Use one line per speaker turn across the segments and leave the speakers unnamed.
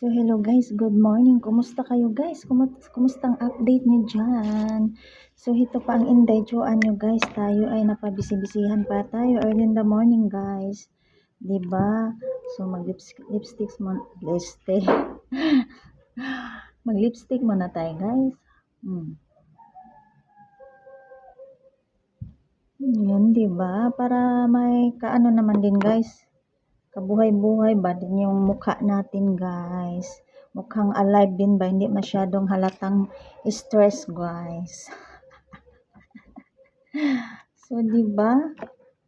So, hello guys, good morning. Kumusta kayo guys? Kumusta ang update nyo dyan? So, ito pa ang indaytsuan nyo guys. Tayo ay napabisi-bisihan pa tayo early in the morning guys. Diba? So, mag-lipstick mag-lipstick muna tayo guys. Yan, diba? Para may kaano naman din guys. Kabuhay-buhay ba din yung mukha natin guys. Mukhang alive din ba, hindi masyadong halatang stress guys. So di ba?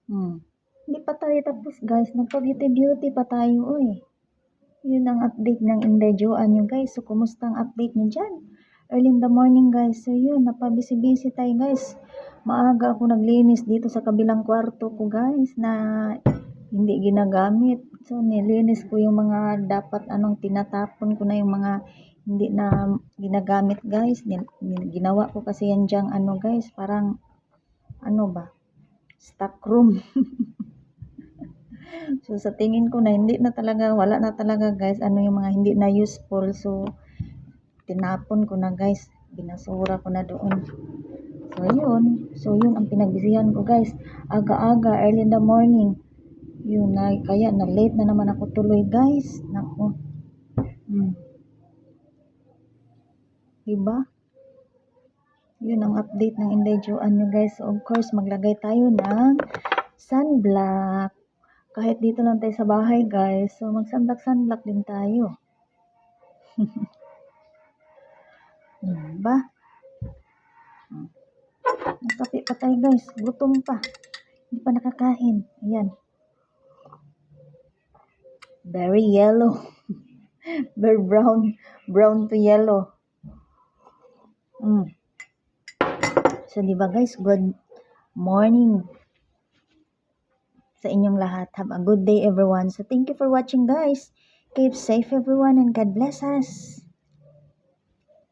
Hindi pa tayo tapos guys, nagpa-beauty pa tayo Yun ang update ng indayjoan nyo guys. So kumusta ang update nyo dyan? Early in the morning guys. So yun, napabisi-busy tayo guys. Maaga ako naglinis dito sa kabilang kwarto ko guys na hindi ginagamit. So, nilinis ko yung mga dapat tinatapon ko na yung mga hindi na ginagamit guys. Ginawa ko kasi yan dyang guys, parang stock room. So, sa tingin ko na hindi na talaga, wala na talaga guys, yung mga hindi na useful. So, tinapon ko na guys. Binasura ko na doon. So, yun ang pinagbisihan ko guys. Aga-aga, early in the morning. Yun na, kaya na late na naman ako tuloy guys. Naku. Diba? Yun ang update ng indayjoan nyo guys. So, of course, maglagay tayo ng sunblock. Kahit dito lang tayo sa bahay guys. So, mag-sunblock din tayo. Diba? Nagkape pa tayo guys. Gutom pa. Hindi pa nakakain. Ayan. Very yellow. Very brown. Brown to yellow. So, diba guys, good morning sa inyong lahat. Have a good day everyone. So, thank you for watching guys. Keep safe everyone and God bless us.